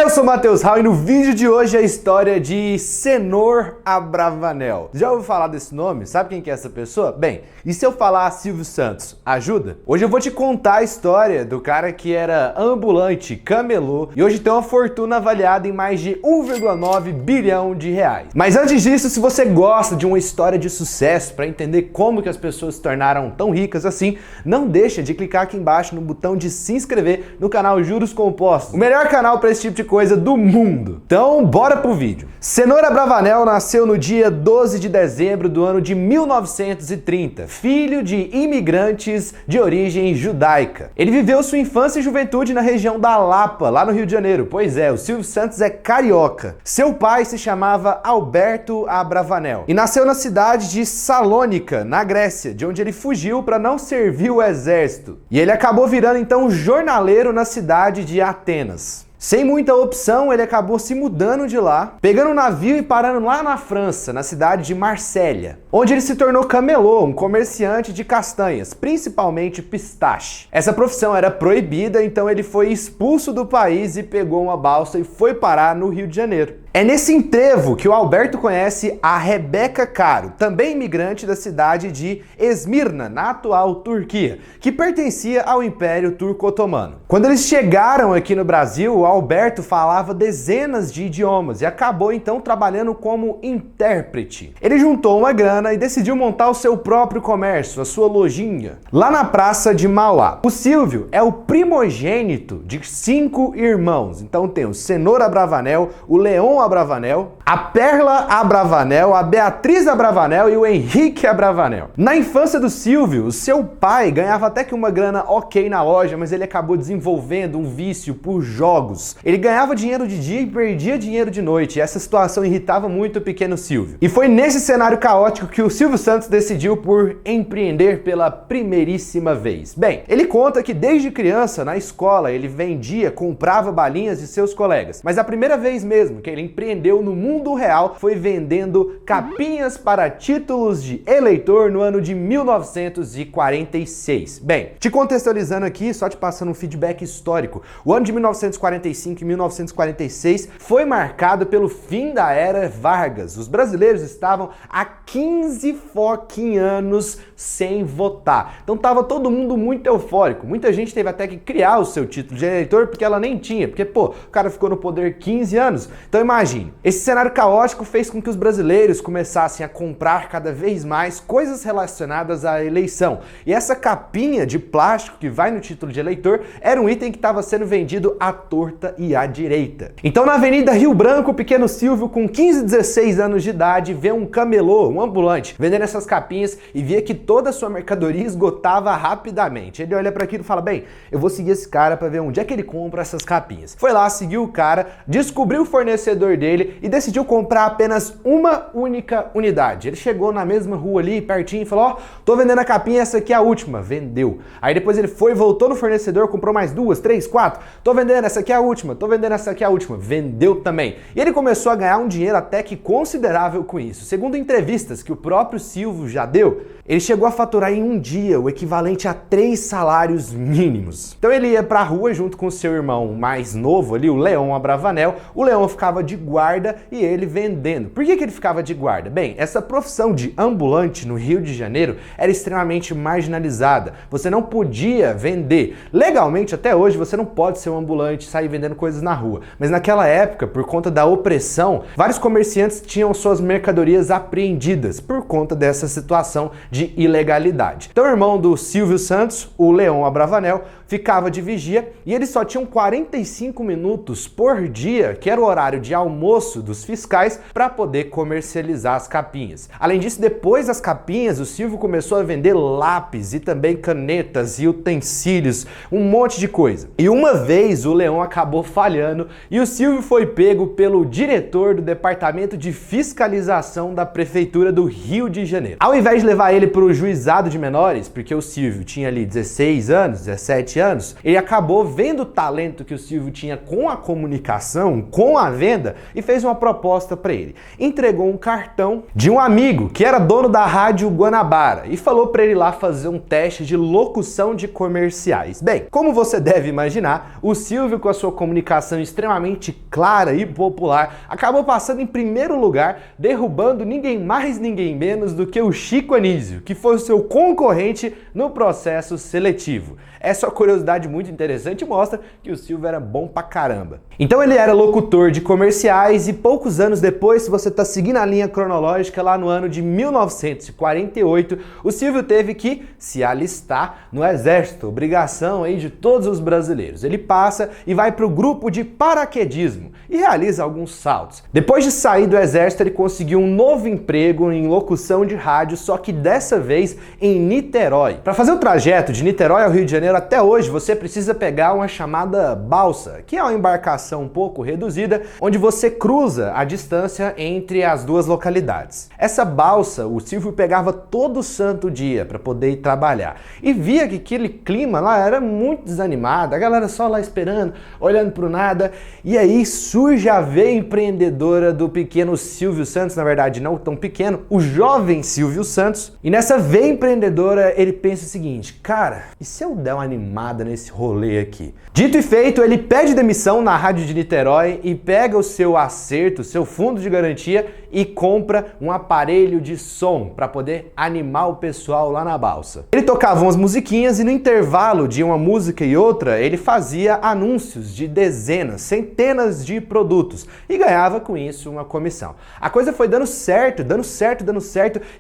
Eu sou o Matheus Hall e no vídeo de hoje a história de Cenor Abravanel. Já ouviu falar desse nome? Sabe quem que é essa pessoa? Bem, e se eu falar Silvio Santos, ajuda? Hoje eu vou te contar a história do cara que era ambulante, camelô, e hoje tem uma fortuna avaliada em mais de 1,9 bilhão de reais. Mas antes disso, se você gosta de uma história de sucesso para entender como que as pessoas se tornaram tão ricas assim, não deixa de clicar aqui embaixo no botão de se inscrever no canal Juros Compostos, o melhor canal para esse tipo de coisa do mundo. Então, bora pro vídeo. Cenor Abravanel nasceu no dia 12 de dezembro do ano de 1930, filho de imigrantes de origem judaica. Ele viveu sua infância e juventude na região da Lapa, lá no Rio de Janeiro. Pois é, o Silvio Santos é carioca. Seu pai se chamava Alberto Abravanel e nasceu na cidade de Salônica, na Grécia, de onde ele fugiu para não servir o exército. E ele acabou virando então jornaleiro na cidade de Atenas. Sem muita opção, ele acabou se mudando de lá, pegando um navio e parando lá na França, na cidade de Marsella, onde ele se tornou camelô, um comerciante de castanhas, principalmente pistache. Essa profissão era proibida, então ele foi expulso do país e pegou uma balsa e foi parar no Rio de Janeiro. É nesse entrevo que o Alberto conhece a Rebeca Caro, também imigrante da cidade de Esmirna, na atual Turquia, que pertencia ao Império Turco-Otomano. Quando eles chegaram aqui no Brasil, o Alberto falava dezenas de idiomas e acabou então trabalhando como intérprete. Ele juntou uma grana e decidiu montar o seu próprio comércio, a sua lojinha, lá na Praça de Mauá. O Silvio é o primogênito de 5 irmãos, então tem o Cenor Abravanel, o Leon Abravanel, a Perla Abravanel, a Beatriz Abravanel e o Henrique Abravanel. Na infância do Silvio, o seu pai ganhava até que uma grana ok na loja, mas ele acabou desenvolvendo um vício por jogos. Ele ganhava dinheiro de dia e perdia dinheiro de noite, e essa situação irritava muito o pequeno Silvio. E foi nesse cenário caótico que o Silvio Santos decidiu por empreender pela primeiríssima vez. Bem, ele conta que desde criança, na escola, ele vendia, comprava balinhas de seus colegas, mas a primeira vez mesmo que ele empreendeu no mundo real foi vendendo capinhas para títulos de eleitor no ano de 1946. Bem, te contextualizando aqui, só te passando um feedback histórico, o ano de 1945 e 1946 foi marcado pelo fim da era Vargas. Os brasileiros estavam há 15 fucking anos sem votar. Então tava todo mundo muito eufórico. Muita gente teve até que criar o seu título de eleitor porque ela nem tinha, porque pô, o cara ficou no poder 15 anos. Então imagine, esse cenário caótico fez com que os brasileiros começassem a comprar cada vez mais coisas relacionadas à eleição. E essa capinha de plástico que vai no título de eleitor era um item que estava sendo vendido à torta e à direita. Então na Avenida Rio Branco, o pequeno Silvio, com 15, 16 anos de idade, vê um camelô, um ambulante, vendendo essas capinhas e via que toda a sua mercadoria esgotava rapidamente. Ele olha para aquilo e fala, bem, eu vou seguir esse cara para ver onde é que ele compra essas capinhas. Foi lá, seguiu o cara, descobriu o fornecedor dele e decidiu comprar apenas uma única unidade. Ele chegou na mesma rua ali, pertinho, e falou, ó, tô vendendo a capinha, essa aqui é a última. Vendeu. Aí depois ele foi, voltou no fornecedor, comprou mais 2, 3, 4. Tô vendendo, essa aqui é a última. Tô vendendo, essa aqui é a última. Vendeu também. E ele começou a ganhar um dinheiro até que considerável com isso. Segundo entrevistas que o próprio Silvio já deu, ele chegou a faturar em um dia o equivalente a 3 salários mínimos. Então ele ia pra rua junto com o seu irmão mais novo ali, o Leon Abravanel. O Leon ficava de guarda e ele vendendo. Por que ele ficava de guarda? Bem, essa profissão de ambulante no Rio de Janeiro era extremamente marginalizada. Você não podia vender. Legalmente, até hoje, você não pode ser um ambulante e sair vendendo coisas na rua. Mas naquela época, por conta da opressão, vários comerciantes tinham suas mercadorias apreendidas por conta dessa situação de ilegalidade. Então o irmão do Silvio Santos, o Leon Abravanel, ficava de vigia e eles só tinham 45 minutos por dia, que era o horário de almoço dos fiscais, para poder comercializar as capinhas. Além disso, depois das capinhas, o Silvio começou a vender lápis e também canetas e utensílios, um monte de coisa. E uma vez o Leon acabou falhando e o Silvio foi pego pelo diretor do Departamento de Fiscalização da Prefeitura do Rio de Janeiro. Ao invés de levar ele para o juizado de menores, porque o Silvio tinha ali 16 anos, 17 17 anos, ele acabou vendo o talento que o Silvio tinha com a comunicação, com a venda, e fez uma proposta para ele. Entregou um cartão de um amigo que era dono da Rádio Guanabara e falou para ele lá fazer um teste de locução de comerciais. Bem, como você deve imaginar, o Silvio, com a sua comunicação extremamente clara e popular, acabou passando em primeiro lugar, derrubando ninguém mais, ninguém menos do que o Chico Anísio, que foi o seu concorrente no processo seletivo. Essa é uma curiosidade muito interessante e mostra que o Silvio era bom pra caramba. Então ele era locutor de comerciais e poucos anos depois, se você tá seguindo a linha cronológica, lá no ano de 1948, o Silvio teve que se alistar no exército, obrigação aí de todos os brasileiros. Ele passa e vai pro grupo de paraquedismo e realiza alguns saltos. Depois de sair do exército, ele conseguiu um novo emprego em locução de rádio, só que dessa vez em Niterói. Para fazer o trajeto de Niterói ao Rio de Janeiro até hoje, você precisa pegar uma chamada balsa, que é uma embarcação um pouco reduzida, onde você cruza a distância entre as duas localidades. Essa balsa, o Silvio pegava todo santo dia para poder ir trabalhar e via que aquele clima lá era muito desanimado, a galera só lá esperando, olhando para o nada, e aí surge a veia empreendedora do pequeno Silvio Santos, na verdade não tão pequeno, o jovem Silvio Santos, e nessa veia empreendedora ele pensa o seguinte: cara, e se eu der uma animada nesse rolê aqui? Dito e feito, ele pede demissão na Rádio de Niterói e pega o seu acerto, seu fundo de garantia e compra um aparelho de som para poder animar o pessoal lá na balsa. Ele tocava umas musiquinhas e no intervalo de uma música e outra, ele fazia anúncios de dezenas, centenas de produtos e ganhava com isso uma comissão. A coisa foi dando certo,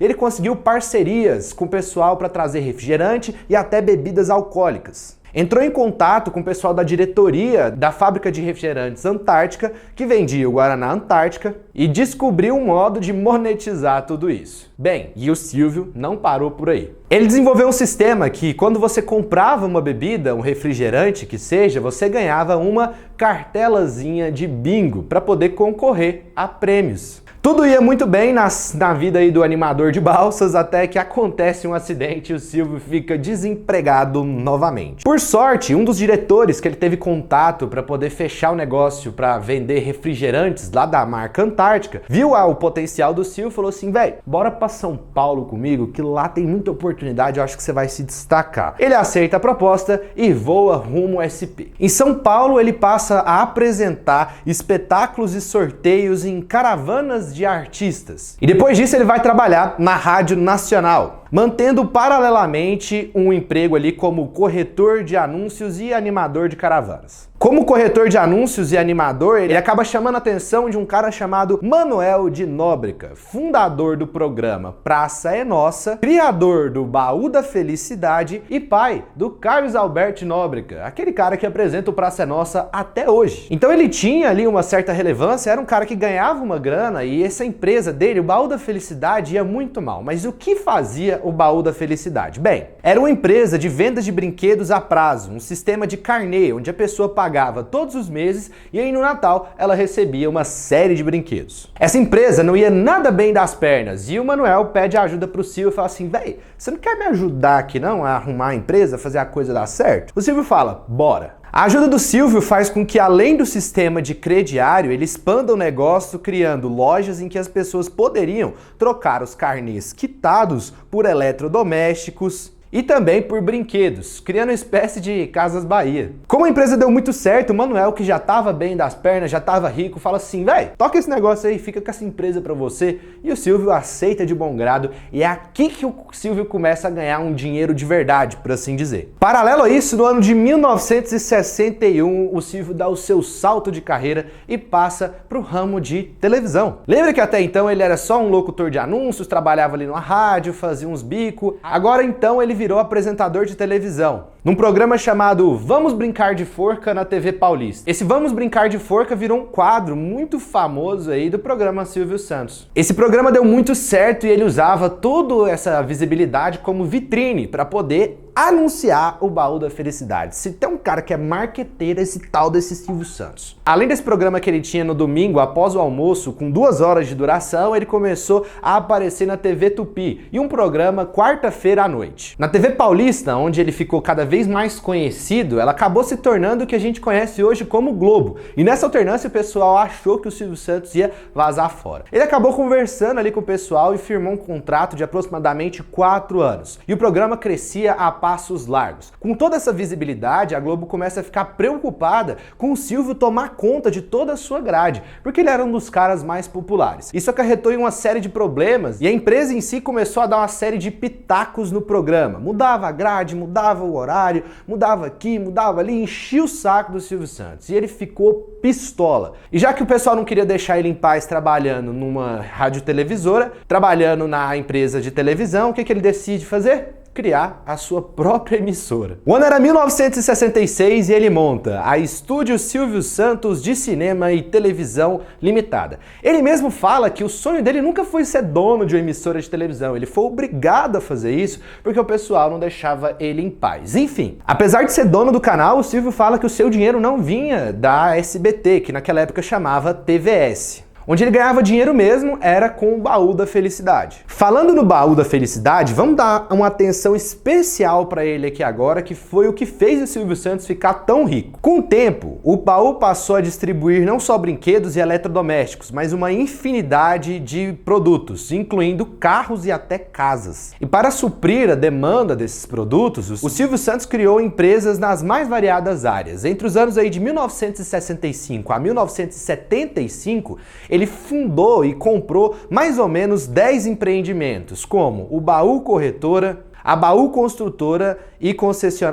ele conseguiu parcerias com o pessoal para trazer refrigerante e até bebidas alcoólicas. Entrou em contato com o pessoal da diretoria da fábrica de refrigerantes Antártica, que vendia o Guaraná Antártica, e descobriu um modo de monetizar tudo isso. Bem, e o Silvio não parou por aí. Ele desenvolveu um sistema que, quando você comprava uma bebida, um refrigerante que seja, você ganhava uma cartelazinha de bingo para poder concorrer a prêmios. Tudo ia muito bem na vida aí do animador de balsas, até que acontece um acidente e o Silvio fica desempregado novamente. Por sorte, um dos diretores que ele teve contato para poder fechar o negócio para vender refrigerantes lá da marca Antártica, viu o potencial do Silvio e falou assim: velho, bora para São Paulo comigo, que lá tem muita oportunidade, eu acho que você vai se destacar. Ele aceita a proposta e voa rumo ao SP. Em São Paulo, ele passa a apresentar espetáculos e sorteios em caravanas de artistas. E depois disso ele vai trabalhar na Rádio Nacional, mantendo paralelamente um emprego ali como corretor de anúncios e animador de caravanas. Como corretor de anúncios e animador, ele acaba chamando a atenção de um cara chamado Manuel de Nóbrega, fundador do programa Praça é Nossa, criador do Baú da Felicidade e pai do Carlos Alberto Nóbrega, aquele cara que apresenta o Praça é Nossa até hoje. Então ele tinha ali uma certa relevância, era um cara que ganhava uma grana e essa empresa dele, o Baú da Felicidade, ia muito mal. Mas o que fazia o Baú da Felicidade? Bem, era uma empresa de vendas de brinquedos a prazo, um sistema de carnê, onde a pessoa pagava todos os meses e aí no Natal ela recebia uma série de brinquedos. Essa empresa não ia nada bem das pernas e o Manuel pede ajuda pro Silvio e fala assim: véi, você não quer me ajudar aqui não a arrumar a empresa, fazer a coisa dar certo? O Silvio fala: bora. A ajuda do Silvio faz com que, além do sistema de crediário, ele expanda o negócio criando lojas em que as pessoas poderiam trocar os carnês quitados por eletrodomésticos e também por brinquedos, criando uma espécie de Casas Bahia. Como a empresa deu muito certo, o Manuel, que já estava bem das pernas, já estava rico, fala assim: véi, toca esse negócio aí, fica com essa empresa pra você. E o Silvio aceita de bom grado e é aqui que o Silvio começa a ganhar um dinheiro de verdade, por assim dizer. Paralelo a isso, no ano de 1961, o Silvio dá o seu salto de carreira e passa pro ramo de televisão. Lembra que até então ele era só um locutor de anúncios, trabalhava ali numa rádio, fazia uns bicos. Agora então ele virou apresentador de televisão, num programa chamado Vamos Brincar de Forca na TV Paulista. Esse Vamos Brincar de Forca virou um quadro muito famoso aí do programa Silvio Santos. Esse programa deu muito certo e ele usava toda essa visibilidade como vitrine para poder anunciar o Baú da Felicidade. Se tem um cara que é marqueteiro, esse tal desse Silvio Santos. Além desse programa que ele tinha no domingo, após o almoço, com 2 horas de duração, ele começou a aparecer na TV Tupi e um programa quarta-feira à noite. Na TV Paulista, onde ele ficou cada vez mais conhecido, ela acabou se tornando o que a gente conhece hoje como Globo. E nessa alternância o pessoal achou que o Silvio Santos ia vazar fora. Ele acabou conversando ali com o pessoal e firmou um contrato de aproximadamente 4 anos. E o programa crescia a passos largos. Com toda essa visibilidade, a Globo começa a ficar preocupada com o Silvio tomar conta de toda a sua grade, porque ele era um dos caras mais populares. Isso acarretou em uma série de problemas e a empresa em si começou a dar uma série de pitacos no programa. Mudava a grade, mudava o horário, mudava aqui, mudava ali, enchia o saco do Silvio Santos. E ele ficou pistola. E já que o pessoal não queria deixar ele em paz trabalhando numa radiotelevisora, trabalhando na empresa de televisão, o que ele decide fazer? Criar a sua própria emissora. O ano era 1966 e ele monta a Estúdio Silvio Santos de Cinema e Televisão Limitada. Ele mesmo fala que o sonho dele nunca foi ser dono de uma emissora de televisão, ele foi obrigado a fazer isso porque o pessoal não deixava ele em paz. Enfim, apesar de ser dono do canal, o Silvio fala que o seu dinheiro não vinha da SBT, que naquela época chamava TVS. Onde ele ganhava dinheiro mesmo era com o Baú da Felicidade. Falando no Baú da Felicidade, vamos dar uma atenção especial para ele aqui agora, que foi o que fez o Silvio Santos ficar tão rico. Com o tempo, o Baú passou a distribuir não só brinquedos e eletrodomésticos, mas uma infinidade de produtos, incluindo carros e até casas. E para suprir a demanda desses produtos, o Silvio Santos criou empresas nas mais variadas áreas. Entre os anos aí de 1965 a 1975, ele fundou e comprou mais ou menos 10 empreendimentos, como o Baú Corretora, a Baú Construtora e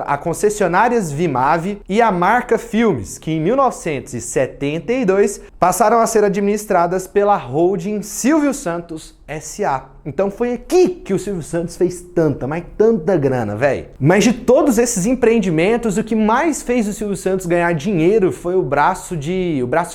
a concessionárias Vimave e a Marca Filmes, que em 1972 passaram a ser administradas pela holding Silvio Santos S.A. Então foi aqui que o Silvio Santos fez tanta, mas tanta grana, velho. Mas de todos esses empreendimentos, o que mais fez o Silvio Santos ganhar dinheiro foi o braço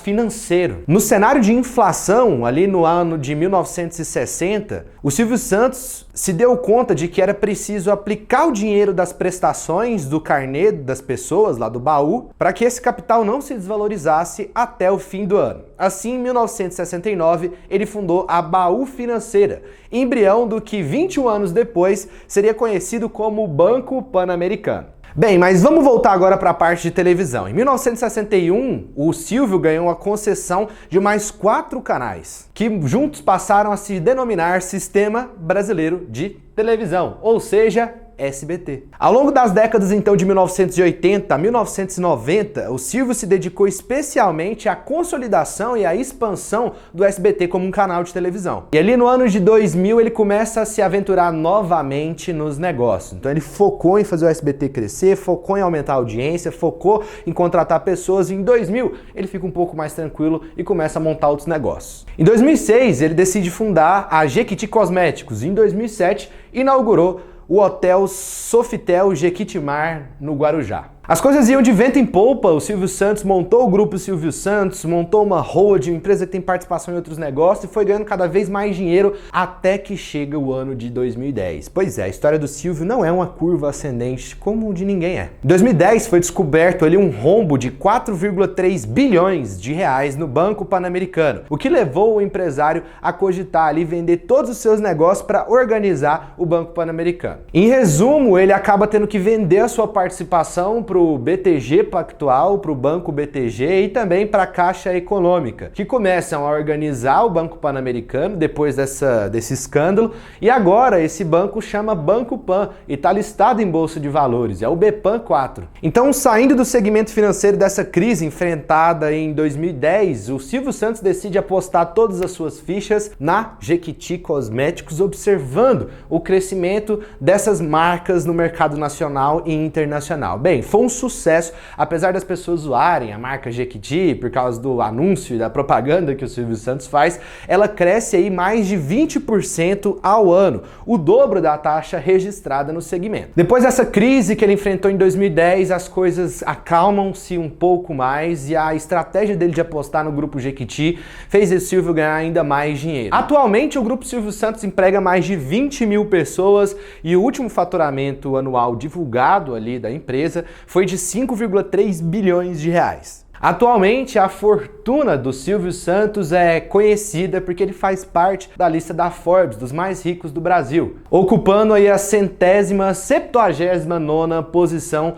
financeiro. No cenário de inflação, ali no ano de 1960, o Silvio Santos se deu conta de que era preciso aplicar o dinheiro das prestações do carnê das pessoas lá do baú para que esse capital não se desvalorizasse até o fim do ano. Assim, em 1969, ele fundou a Baú Financeira, embrião do que 21 anos depois seria conhecido como Banco Pan-Americano. Bem, mas vamos voltar agora para a parte de televisão. Em 1961, o Silvio ganhou a concessão de mais 4 canais, que juntos passaram a se denominar Sistema Brasileiro de Televisão, ou seja, SBT. Ao longo das décadas então de 1980 a 1990, o Silvio se dedicou especialmente à consolidação e à expansão do SBT como um canal de televisão. E ali no ano de 2000 ele começa a se aventurar novamente nos negócios. Então ele focou em fazer o SBT crescer, focou em aumentar a audiência, focou em contratar pessoas e em 2000 ele fica um pouco mais tranquilo e começa a montar outros negócios. Em 2006 ele decide fundar a Jequiti Cosméticos e em 2007 inaugurou o Hotel Sofitel Jequitimar, no Guarujá. As coisas iam de vento em polpa, o Silvio Santos montou o grupo Silvio Santos, montou uma holding, uma empresa que tem participação em outros negócios e foi ganhando cada vez mais dinheiro até que chega o ano de 2010. Pois é, a história do Silvio não é uma curva ascendente como de ninguém é. Em 2010 foi descoberto ali um rombo de 4,3 bilhões de reais no Banco Pan-Americano, o que levou o empresário a cogitar ali vender todos os seus negócios para organizar o Banco Pan-Americano. Em resumo, ele acaba tendo que vender a sua participação para o BTG Pactual, para o Banco BTG e também para a Caixa Econômica, que começam a organizar o Banco Pan-Americano depois desse escândalo, e agora esse banco chama Banco Pan e está listado em Bolsa de Valores, é o BPAN 4. Então, saindo do segmento financeiro dessa crise enfrentada em 2010, o Silvio Santos decide apostar todas as suas fichas na Jequiti Cosméticos, observando o crescimento dessas marcas no mercado nacional e internacional. Bem, foi bom sucesso, apesar das pessoas zoarem a marca Jequiti por causa do anúncio e da propaganda que o Silvio Santos faz, ela cresce aí mais de 20% ao ano, o dobro da taxa registrada no segmento. Depois dessa crise que ele enfrentou em 2010, as coisas acalmam-se um pouco mais e a estratégia dele de apostar no grupo Jequiti fez o Silvio ganhar ainda mais dinheiro. Atualmente, o grupo Silvio Santos emprega mais de 20 mil pessoas e o último faturamento anual divulgado ali da empresa foi de 5,3 bilhões de reais. Atualmente, a fortuna do Silvio Santos é conhecida porque ele faz parte da lista da Forbes, dos mais ricos do Brasil, ocupando aí a 179ª posição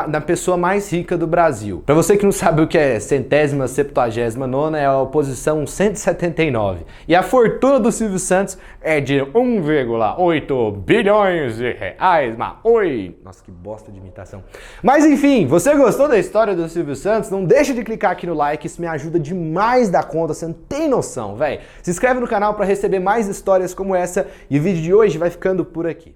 na pessoa mais rica do Brasil. Para você que não sabe o que é 179ª, é a posição 179. E a fortuna do Silvio Santos é de 1,8 bilhões de reais. Oi! Nossa, que bosta de imitação. Mas enfim, você gostou da história do Silvio Santos? Não deixa de clicar aqui no like, isso me ajuda demais da conta, você não tem noção, velho. Se inscreve no canal para receber mais histórias como essa e o vídeo de hoje vai ficando por aqui.